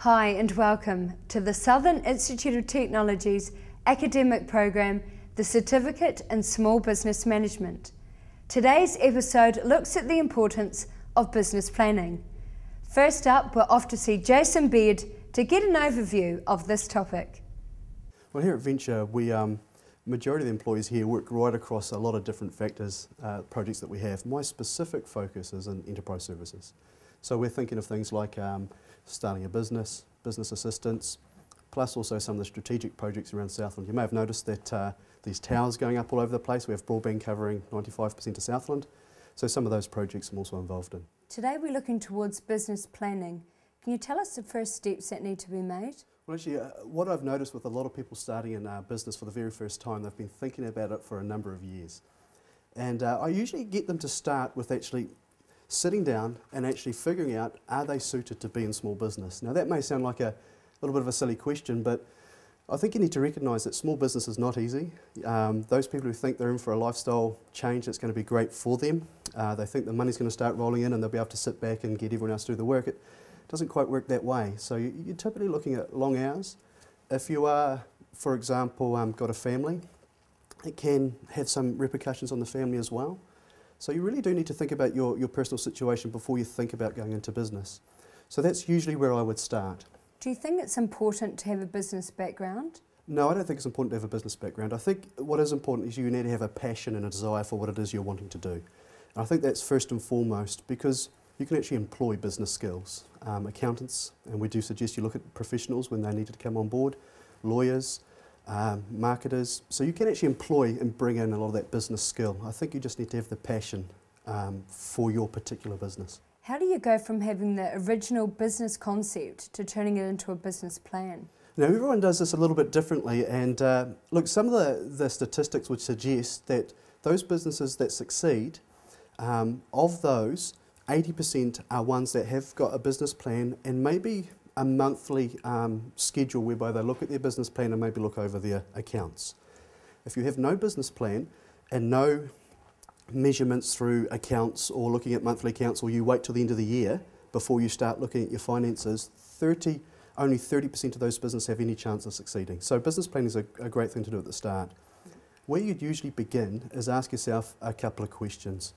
Hi and welcome to the Southern Institute of Technology's academic program, the Certificate in Small Business Management. Today's episode looks at the importance of business planning. First up, we're off to see Jason Beard to get an overview of this topic. Well, here at Venture, majority of the employees here work right across a lot of different factors, projects that we have. My specific focus is in enterprise services. So we're thinking of things like starting a business assistance, plus also some of the strategic projects around Southland. You may have noticed that these towers going up all over the place. We have broadband covering 95% of Southland. So some of those projects I'm also involved in. Today we're looking towards business planning. Can you tell us the first steps that need to be made? Well, actually, what I've noticed with a lot of people starting in business for the very first time, they've been thinking about it for a number of years. And I usually get them to start with actually sitting down and actually figuring out, are they suited to be in small business? Now that may sound like a little bit of a silly question, but I think you need to recognise that small business is not easy. Those people who think they're in for a lifestyle change that's going to be great for them, they think the money's going to start rolling in and they'll be able to sit back and get everyone else to do the work. It doesn't quite work that way. So you're typically looking at long hours. If you are, for example, got a family, it can have some repercussions on the family as well. So you really do need to think about your personal situation before you think about going into business. So that's usually where I would start. Do you think it's important to have a business background? No, I don't think it's important to have a business background. I think what is important is you need to have a passion and a desire for what it is you're wanting to do. And I think that's first and foremost because you can actually employ business skills. Accountants, and we do suggest you look at professionals when they need to come on board, lawyers, marketers. So you can actually employ and bring in a lot of that business skill. I think you just need to have the passion for your particular business. How do you go from having the original business concept to turning it into a business plan? Now everyone does this a little bit differently, and look, some of the statistics would suggest that those businesses that succeed, of those, 80% are ones that have got a business plan and maybe a monthly schedule whereby they look at their business plan and maybe look over their accounts. If you have no business plan and no measurements through accounts or looking at monthly accounts, or you wait till the end of the year before you start looking at your finances, only 30% of those businesses have any chance of succeeding. So business planning is a great thing to do at the start. Where you'd usually begin is ask yourself a couple of questions.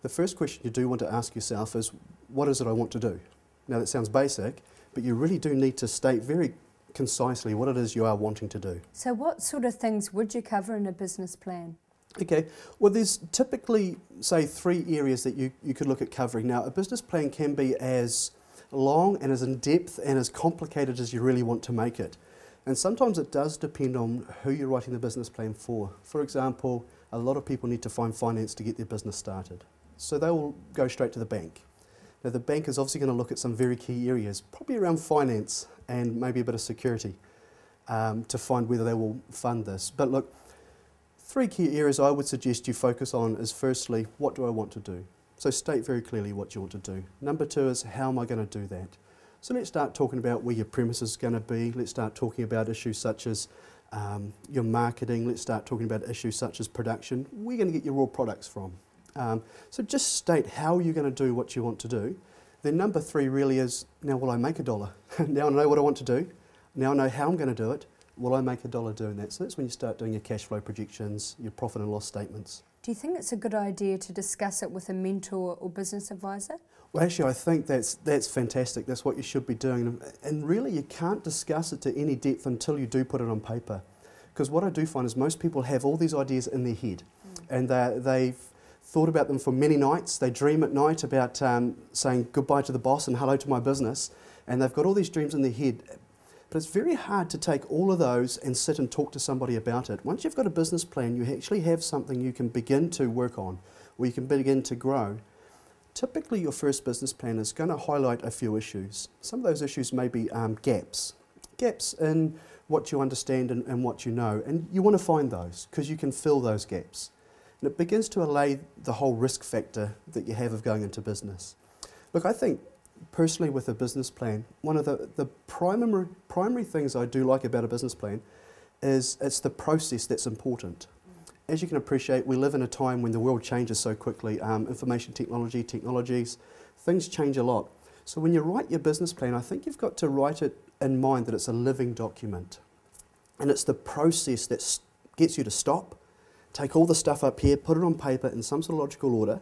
The first question you do want to ask yourself is, what is it I want to do? Now that sounds basic, but you really do need to state very concisely what it is you are wanting to do. So what sort of things would you cover in a business plan? Okay, well there's typically, say, 3 areas that you could look at covering. Now a business plan can be as long and as in-depth and as complicated as you really want to make it. And sometimes it does depend on who you're writing the business plan for. For example, a lot of people need to find finance to get their business started. So they will go straight to the bank. Now the bank is obviously going to look at some very key areas, probably around finance and maybe a bit of security to find whether they will fund this. But look, 3 key areas I would suggest you focus on is firstly, what do I want to do? So state very clearly what you want to do. Number 2 is, how am I going to do that? So let's start talking about where your premise is going to be. Let's start talking about issues such as your marketing. Let's start talking about issues such as production. Where are you going to get your raw products from? So just state how you're going to do what you want to do. Then number 3 really is, now will I make $1? Now I know what I want to do. Now I know how I'm going to do it. Will I make $1 doing that? So that's when you start doing your cash flow projections, your profit and loss statements. Do you think it's a good idea to discuss it with a mentor or business advisor? Well, actually, I think that's fantastic. That's what you should be doing. And really, you can't discuss it to any depth until you do put it on paper. Because what I do find is most people have all these ideas in their head, and they've thought about them for many nights. They dream at night about saying goodbye to the boss and hello to my business, and they've got all these dreams in their head. But it's very hard to take all of those and sit and talk to somebody about it. Once you've got a business plan, you actually have something you can begin to work on, or you can begin to grow. Typically, your first business plan is going to highlight a few issues. Some of those issues may be gaps in what you understand and what you know, and you want to find those because you can fill those gaps. And it begins to allay the whole risk factor that you have of going into business. Look, I think personally with a business plan, one of the primary things I do like about a business plan is it's the process that's important. As you can appreciate, we live in a time when the world changes so quickly. Information technologies, things change a lot. So when you write your business plan, I think you've got to write it in mind that it's a living document. And it's the process that gets you to stop, take all the stuff up here, put it on paper in some sort of logical order,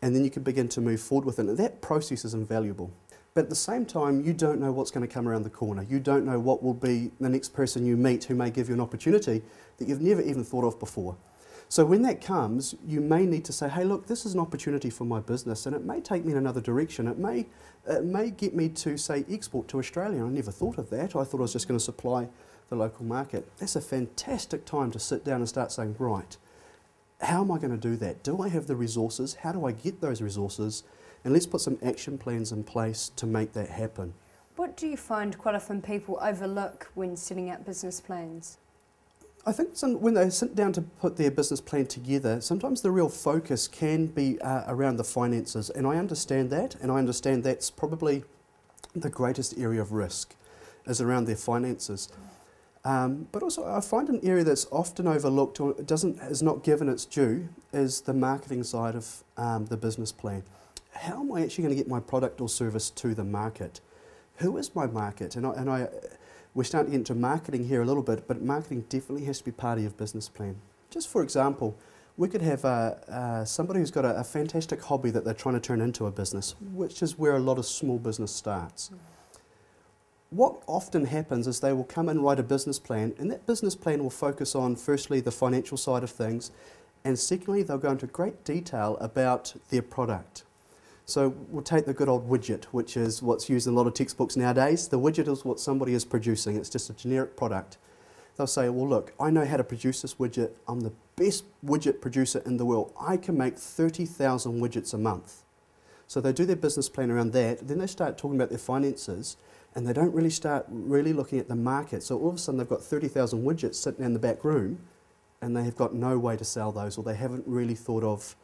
and then you can begin to move forward with it. And that process is invaluable. But at the same time, you don't know what's going to come around the corner. You don't know what will be the next person you meet who may give you an opportunity that you've never even thought of before. So when that comes, you may need to say, hey, look, this is an opportunity for my business, and it may take me in another direction. It may get me to, say, export to Australia. I never thought of that. I thought I was just going to supply the local market. That's a fantastic time to sit down and start saying, right, how am I going to do that? Do I have the resources? How do I get those resources? And let's put some action plans in place to make that happen. What do you find quite often people overlook when setting out business plans? I think when they sit down to put their business plan together, sometimes the real focus can be around the finances, and I understand that, and I understand that's probably the greatest area of risk, is around their finances. But also I find an area that's often overlooked or is not given its due is the marketing side of the business plan. How am I actually going to get my product or service to the market? Who is my market? We're starting to get into marketing here a little bit, but marketing definitely has to be part of your business plan. Just for example, we could have somebody who's got a fantastic hobby that they're trying to turn into a business, which is where a lot of small business starts. What often happens is they will come and write a business plan, and that business plan will focus on, firstly, the financial side of things, and secondly, they'll go into great detail about their product. So we'll take the good old widget, which is what's used in a lot of textbooks nowadays. The widget is what somebody is producing. It's just a generic product. They'll say, well, look, I know how to produce this widget. I'm the best widget producer in the world. I can make 30,000 widgets a month. So they do their business plan around that. Then they start talking about their finances, and they don't really start looking at the market. So all of a sudden they've got 30,000 widgets sitting in the back room, and they have got no way to sell those, or they haven't really thought of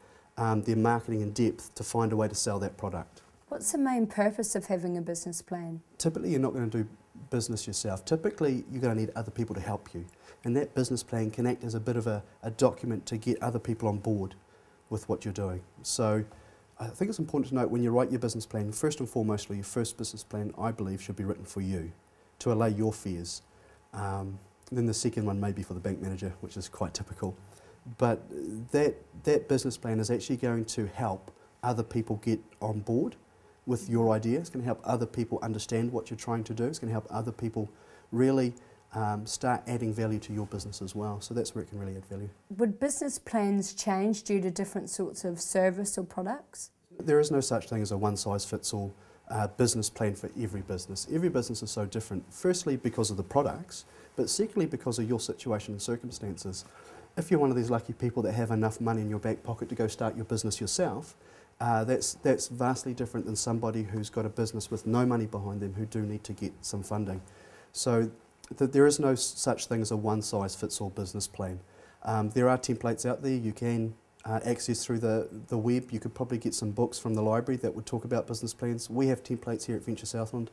their marketing in depth to find a way to sell that product. What's the main purpose of having a business plan? Typically you're not going to do business yourself. Typically you're going to need other people to help you, and that business plan can act as a bit of a document to get other people on board with what you're doing. So I think it's important to note when you write your business plan, first and foremostly your first business plan I believe should be written for you, to allay your fears. Then the second one may be for the bank manager, which is quite typical. But that business plan is actually going to help other people get on board with your idea. It's going to help other people understand what you're trying to do. It's going to help other people really start adding value to your business as well. So that's where it can really add value. Would business plans change due to different sorts of service or products? There is no such thing as a one-size-fits-all business plan for every business. Every business is so different, firstly because of the products, but secondly because of your situation and circumstances. If you're one of these lucky people that have enough money in your back pocket to go start your business yourself, that's vastly different than somebody who's got a business with no money behind them who do need to get some funding. So there is no such thing as a one-size-fits-all business plan. There are templates out there you can access through the web. You could probably get some books from the library that would talk about business plans. We have templates here at Venture Southland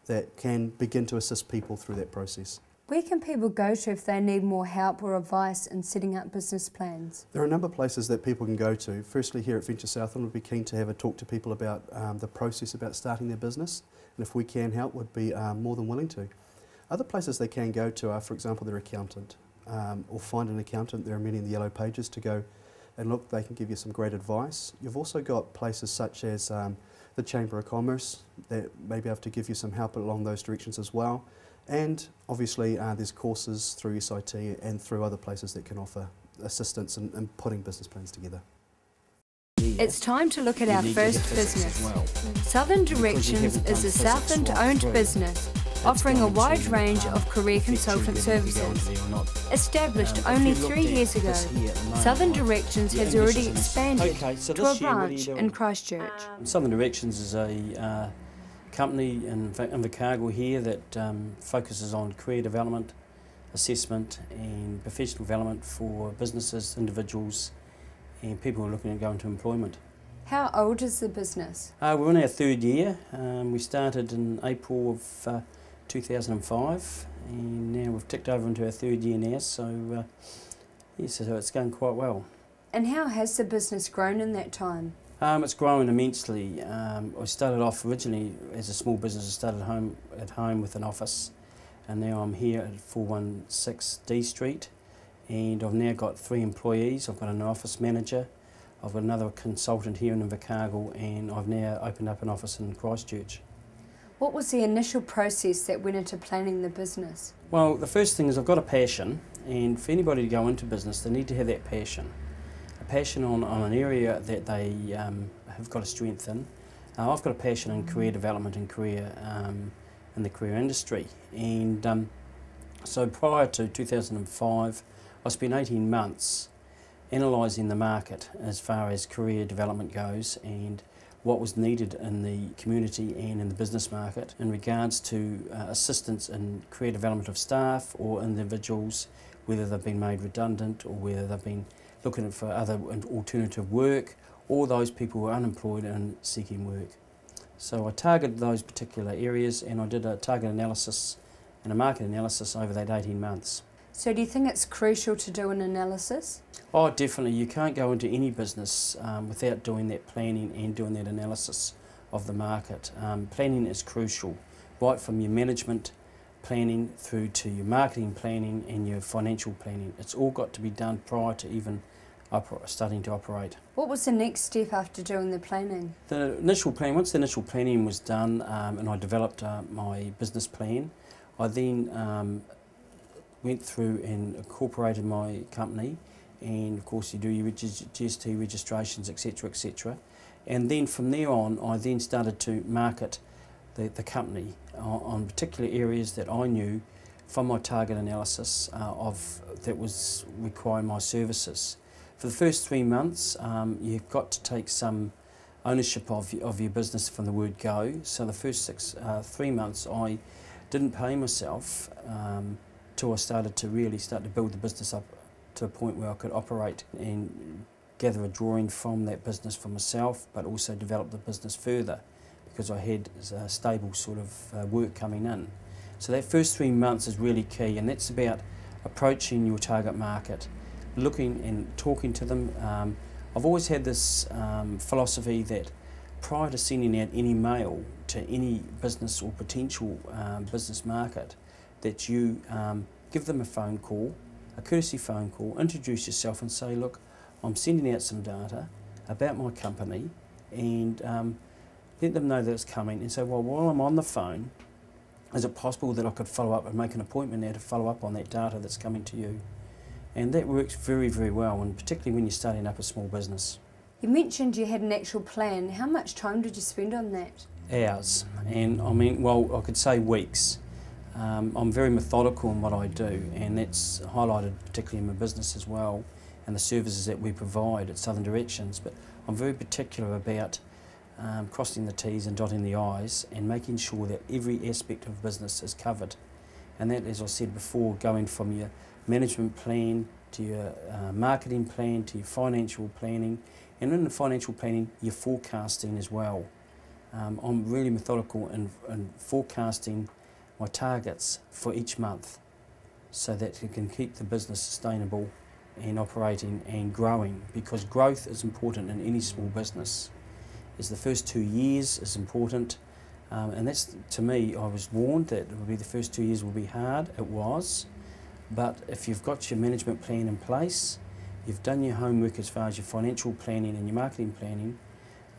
that can begin to assist people through that process. Where can people go to if they need more help or advice in setting up business plans? There are a number of places that people can go to. Firstly, here at Venture Southland, we'd be keen to have a talk to people about the process about starting their business, and if we can help, we'd be more than willing to. Other places they can go to are, for example, their accountant, or find an accountant. There are many in the yellow pages to go and look. They can give you some great advice. You've also got places such as the Chamber of Commerce that may be able to give you some help along those directions as well. And obviously there's courses through SIT and through other places that can offer assistance in putting business plans together. It's time to look at our first business. Southern Directions is a Southland-owned business offering a wide range of career consultant services. Established only 3 years ago, Southern Directions has already expanded to a branch in Christchurch. Southern Directions is a company in Invercargill here that focuses on career development, assessment and professional development for businesses, individuals and people who are looking to go into employment. How old is the business? We're in our 3rd year. We started in April of 2005 and now we've ticked over into our 3rd year now, so so it's going quite well. And how has the business grown in that time? It's grown immensely. I started off originally as a small business. I started at home with an office, and now I'm here at 416 D Street, and I've now got 3 employees. I've got an office manager, I've got another consultant here in Invercargill, and I've now opened up an office in Christchurch. What was the initial process that went into planning the business? Well, the first thing is I've got a passion, and for anybody to go into business, they need to have that passion. A passion on an area that they have got a strength in. I've got a passion in career development and career in the career industry, and so prior to 2005, I spent 18 months analysing the market as far as career development goes and what was needed in the community and in the business market in regards to assistance in career development of staff or individuals, whether they've been made redundant or whether they've been looking for other alternative work, or those people who are unemployed and seeking work. So I targeted those particular areas, and I did a target analysis and a market analysis over that 18 months. So do you think it's crucial to do an analysis? Oh, definitely. You can't go into any business without doing that planning and doing that analysis of the market. Planning is crucial, right from your management planning through to your marketing planning and your financial planning. It's all got to be done prior to even starting to operate. What was the next step after doing the planning? The initial plan, once the initial planning was done and I developed my business plan, I then went through and incorporated my company, and of course you do your GST registrations, etc, etc, and then from there on I then started to market the company on particular areas that I knew from my target analysis that was requiring my services. For the first 3 months you've got to take some ownership of your business from the word go. So the first 3 months I didn't pay myself till I started to really build the business up to a point where I could operate and gather a drawing from that business for myself, but also develop the business further because I had a stable sort of work coming in. So that first 3 months is really key, and that's about approaching your target market, looking and talking to them. I've always had this philosophy that prior to sending out any mail to any business or potential business market, that you give them a phone call, a courtesy phone call, introduce yourself and say, look, I'm sending out some data about my company, and let them know that it's coming, and say, well, while I'm on the phone, is it possible that I could follow up and make an appointment there to follow up on that data that's coming to you? And that works very, very well, and particularly when you're starting up a small business. You mentioned you had an actual plan. How much time did you spend on that? Hours, and I mean, well, I could say weeks. I'm very methodical in what I do, and that's highlighted particularly in my business as well, and the services that we provide at Southern Directions. But I'm very particular about crossing the T's and dotting the I's and making sure that every aspect of business is covered. And that, as I said before, going from your management plan to your marketing plan to your financial planning, and in the financial planning, your forecasting as well. I'm really methodical in forecasting my targets for each month so that you can keep the business sustainable and operating and growing, because growth is important in any small business. Is the first 2 years is important, and that's, to me, I was warned that it would be the first 2 years will be hard. It was, but if you've got your management plan in place, you've done your homework as far as your financial planning and your marketing planning,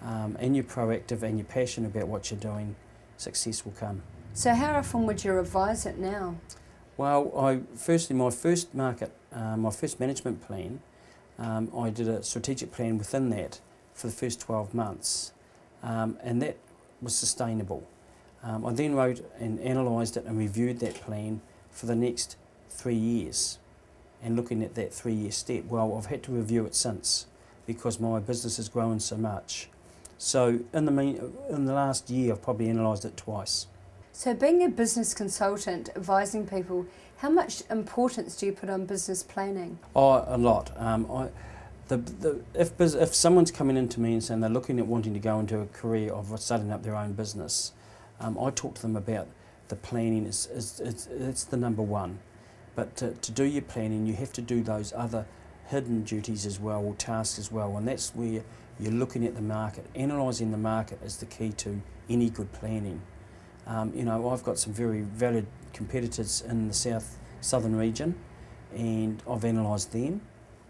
and you're proactive and you're passionate about what you're doing, success will come. So how often would you revise it now? Well, firstly, my first management plan, I did a strategic plan within that for the first 12 months, and that was sustainable. I then wrote and analysed it and reviewed that plan for the next 3 years, and looking at that 3-year step. Well, I've had to review it since because my business has grown so much. So in the last year, I've probably analysed it twice. So being a business consultant, advising people, how much importance do you put on business planning? Oh, a lot. If someone's coming into me and saying they're looking at wanting to go into a career of starting up their own business, I talk to them about the planning. It's the number one. But to do your planning, you have to do those other hidden duties as well, or tasks as well, and that's where you're looking at the market. Analysing the market is the key to any good planning. You know, I've got some very valid competitors in the southern region, and I've analysed them.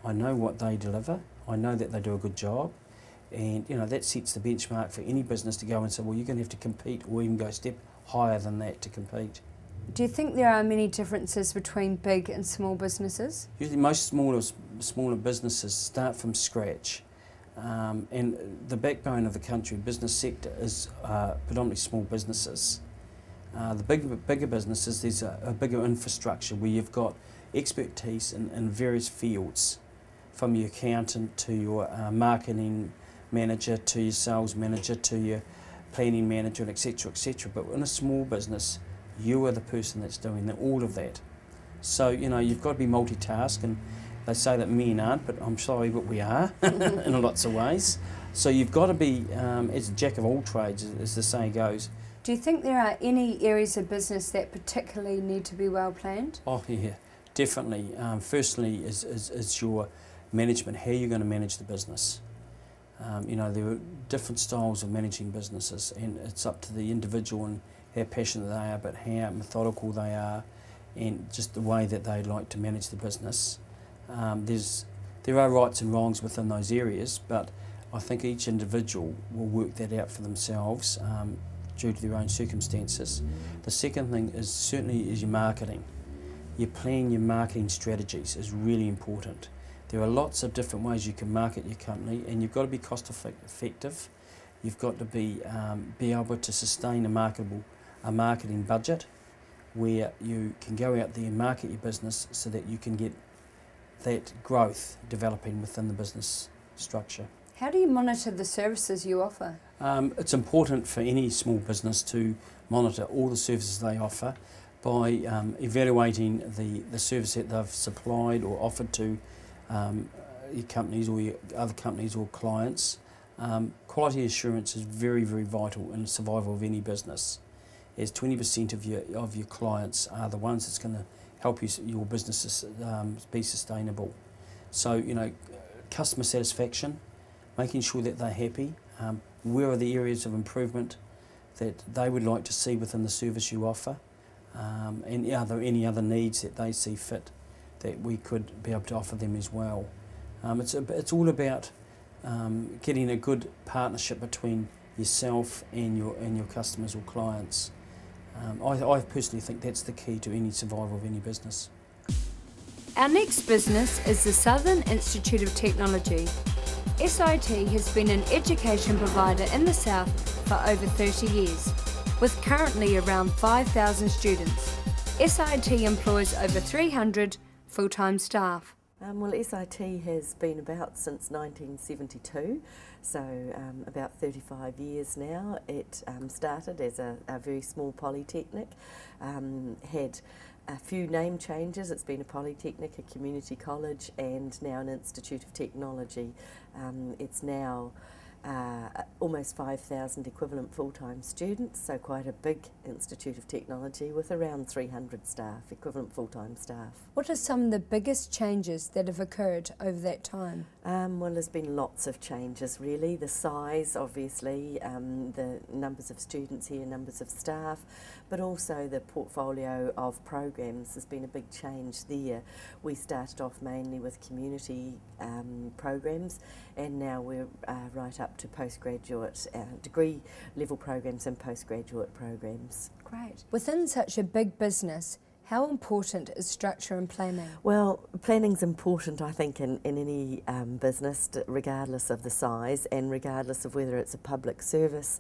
I know what they deliver. I know that they do a good job, and you know that sets the benchmark for any business to go and say, well, you're going to have to compete, or even go a step higher than that to compete. Do you think there are many differences between big and small businesses? Usually most smaller businesses start from scratch, and the backbone of the country business sector is predominantly small businesses. The bigger businesses, there's a bigger infrastructure where you've got expertise in various fields, from your accountant to your marketing manager to your sales manager to your planning manager, etc., etc. But in a small business, you are the person that's doing all of that. So, you know, you've got to be multitask, and they say that men aren't, but I'm sorry, but we are in lots of ways. So you've got to be, as a jack of all trades, as the saying goes. Do you think there are any areas of business that particularly need to be well planned? Oh yeah, definitely. Firstly is your management, how you're going to manage the business. You know, there are different styles of managing businesses, and it's up to the individual and how passionate they are, but how methodical they are, and just the way that they like to manage the business. There are rights and wrongs within those areas, but I think each individual will work that out for themselves due to their own circumstances. The second thing is certainly your marketing. You plan your marketing strategies is really important. There are lots of different ways you can market your company, and you've got to be cost effective. You've got to be able to sustain a marketing budget where you can go out there and market your business so that you can get that growth developing within the business structure. How do you monitor the services you offer? It's important for any small business to monitor all the services they offer by evaluating the service that they've supplied or offered to your companies or your other companies or clients. Quality assurance is very, very vital in the survival of any business, as 20% of your clients are the ones that's going to help your businesses be sustainable. So, you know, customer satisfaction, making sure that they're happy, where are the areas of improvement that they would like to see within the service you offer, and are there any other needs that they see fit that we could be able to offer them as well. It's all about getting a good partnership between yourself and your customers or clients. I personally think that's the key to any survival of any business. Our next business is the Southern Institute of Technology. SIT has been an education provider in the South for over 30 years, with currently around 5,000 students. SIT employs over 300 full-time staff. Well, SIT has been about since 1972, so about 35 years now. It started as a very small polytechnic, had a few name changes. It's been a polytechnic, a community college, and now an Institute of Technology. It's now almost 5,000 equivalent full-time students, so quite a big Institute of Technology with around 300 staff, equivalent full-time staff. What are some of the biggest changes that have occurred over that time? Well, there's been lots of changes really. The size, obviously, the numbers of students here, numbers of staff, but also the portfolio of programs. There's been a big change there. We started off mainly with community programs, and now we're right up to postgraduate degree level programs and postgraduate programs. Great. Within such a big business, how important is structure and planning? Well, planning's important, I think, in any business, regardless of the size and regardless of whether it's a public service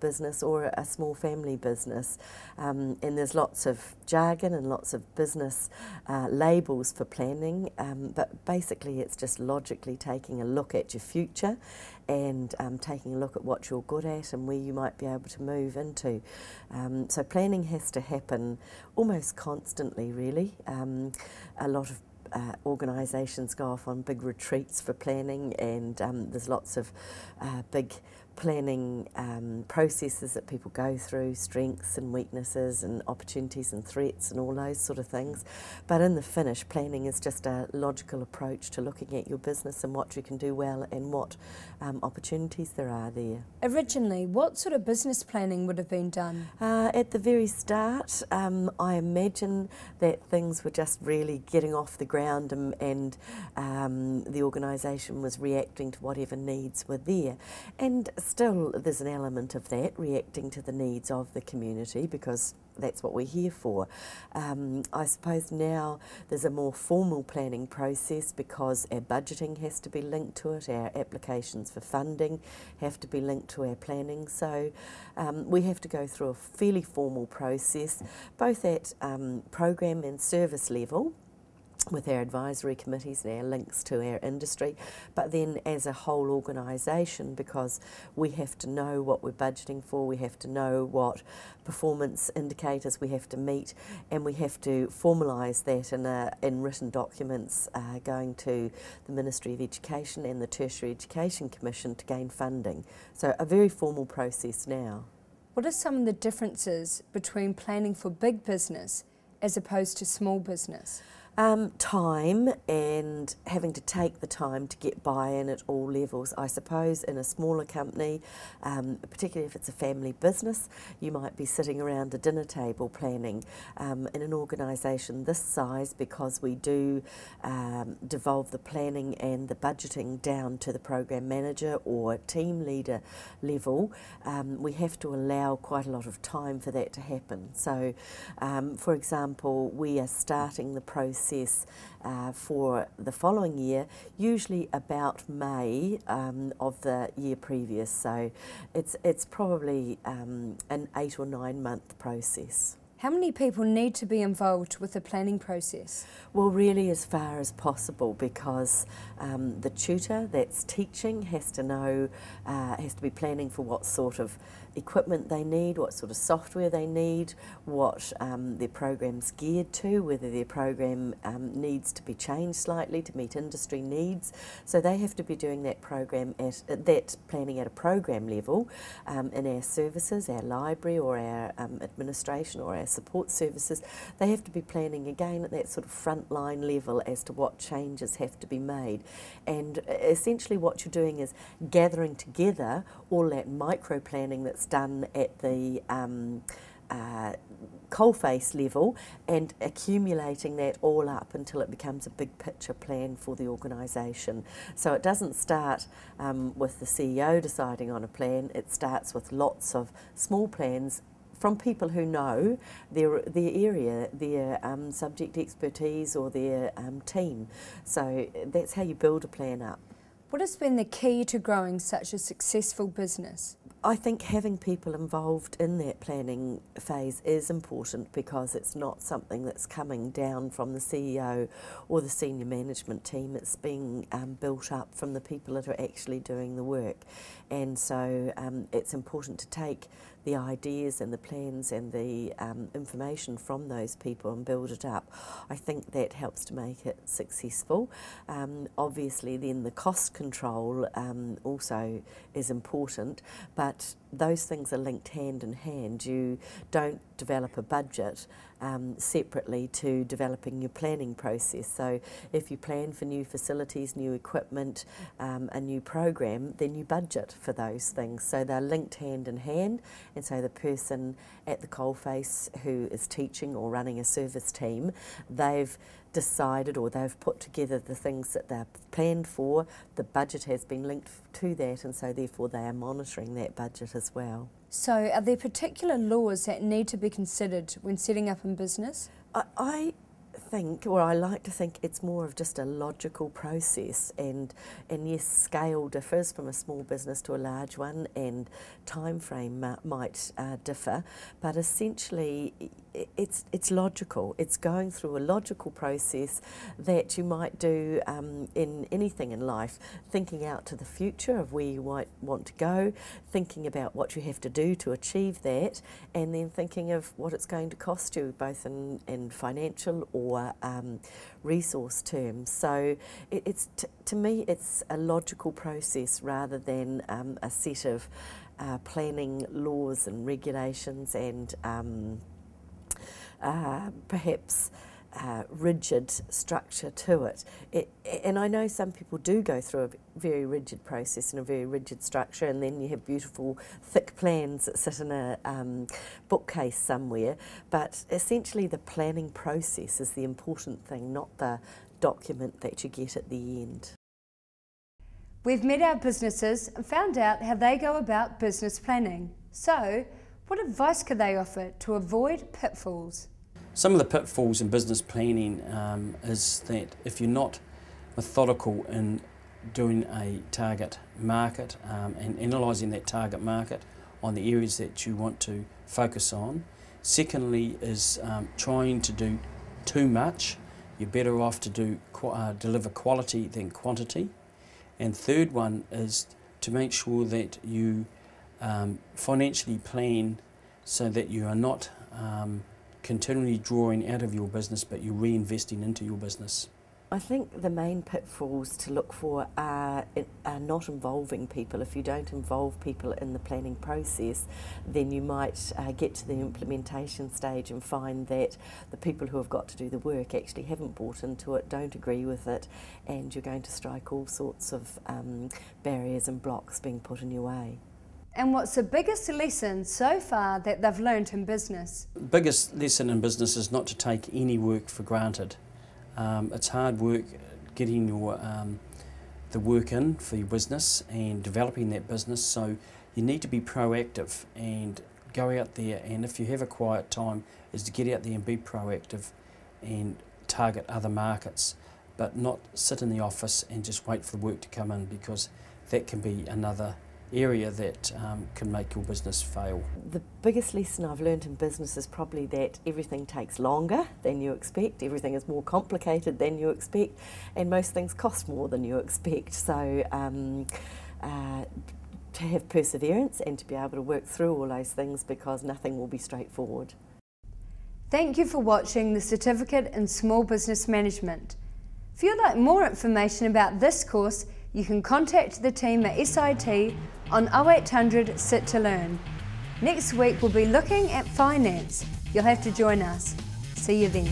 business or a small family business. And there's lots of jargon and lots of business labels for planning, but basically it's just logically taking a look at your future and taking a look at what you're good at and where you might be able to move into. So planning has to happen almost constantly, really. A lot of organisations go off on big retreats for planning, and there's lots of big planning processes that people go through, strengths and weaknesses and opportunities and threats and all those sort of things. But in the finish, planning is just a logical approach to looking at your business and what you can do well and what opportunities there are there. Originally, what sort of business planning would have been done? At the very start, I imagine that things were just really getting off the ground and the organisation was reacting to whatever needs were there. And still there's an element of that, reacting to the needs of the community, because that's what we're here for. I suppose now there's a more formal planning process because our budgeting has to be linked to it, our applications for funding have to be linked to our planning, so we have to go through a fairly formal process, both at program and service level, with our advisory committees and our links to our industry, but then as a whole organisation, because we have to know what we're budgeting for, we have to know what performance indicators we have to meet, and we have to formalise that in written documents going to the Ministry of Education and the Tertiary Education Commission to gain funding. So a very formal process now. What are some of the differences between planning for big business as opposed to small business? Time and having to take the time to get buy-in at all levels. I suppose in a smaller company, particularly if it's a family business, you might be sitting around a dinner table planning. In an organisation this size, because we do devolve the planning and the budgeting down to the program manager or team leader level, we have to allow quite a lot of time for that to happen. So, for example, we are starting the process for the following year, usually about May of the year previous. So it's probably an 8 or 9 month process. How many people need to be involved with the planning process? Well, really as far as possible, because the tutor that's teaching has to know, has to be planning for what sort of equipment they need, what sort of software they need, what their program's geared to, whether their program needs to be changed slightly to meet industry needs. So they have to be doing that program that planning at a program level in our services, our library or our administration or our support services. They have to be planning again at that sort of frontline level as to what changes have to be made. And essentially what you're doing is gathering together all that micro planning that's done at the coalface level and accumulating that all up until it becomes a big picture plan for the organisation. So it doesn't start with the CEO deciding on a plan, it starts with lots of small plans from people who know their area, their subject expertise or their team. So that's how you build a plan up. What has been the key to growing such a successful business? I think having people involved in that planning phase is important, because it's not something that's coming down from the CEO or the senior management team. It's being built up from the people that are actually doing the work. And so it's important to take the ideas and the plans and the information from those people and build it up. I think that helps to make it successful. Obviously then the cost control also is important, but those things are linked hand in hand. You don't develop a budget separately to developing your planning process. So if you plan for new facilities, new equipment, a new program, then you budget for those things. So they're linked hand in hand, and so the person at the coalface who is teaching or running a service team, they've decided or they've put together the things that they've planned for, the budget has been linked to that, and so therefore they are monitoring that budget as well. So are there particular laws that need to be considered when setting up in business? I think, or I like to think, it's more of just a logical process, and yes, scale differs from a small business to a large one, and time frame might differ, but essentially it's logical. It's going through a logical process that you might do in anything in life, thinking out to the future of where you might want to go, thinking about what you have to do to achieve that, and then thinking of what it's going to cost you, both in financial or our resource terms. So to me it's a logical process rather than a set of planning laws and regulations and perhaps rigid structure to it. And I know some people do go through a very rigid process and a very rigid structure, and then you have beautiful thick plans that sit in a bookcase somewhere, but essentially the planning process is the important thing, not the document that you get at the end. We've met our businesses and found out how they go about business planning. So, what advice could they offer to avoid pitfalls? Some of the pitfalls in business planning is that if you're not methodical in doing a target market and analysing that target market on the areas that you want to focus on. Secondly is trying to do too much. You're better off to deliver quality than quantity. And third one is to make sure that you financially plan so that you are not continually drawing out of your business, but you're reinvesting into your business. I think the main pitfalls to look for are not involving people. If you don't involve people in the planning process, then you might get to the implementation stage and find that the people who have got to do the work actually haven't bought into it, don't agree with it, and you're going to strike all sorts of barriers and blocks being put in your way. And what's the biggest lesson so far that they've learned in business? The biggest lesson in business is not to take any work for granted. It's hard work getting the work in for your business and developing that business, so you need to be proactive and go out there, and if you have a quiet time, is to get out there and be proactive and target other markets, but not sit in the office and just wait for the work to come in, because that can be another area that can make your business fail. The biggest lesson I've learned in business is probably that everything takes longer than you expect, everything is more complicated than you expect, and most things cost more than you expect. So to have perseverance and to be able to work through all those things, because nothing will be straightforward. Thank you for watching the Certificate in Small Business Management. If you'd like more information about this course, you can contact the team at SIT on 0800 SIT to Learn. Next week we'll be looking at finance. You'll have to join us. See you then.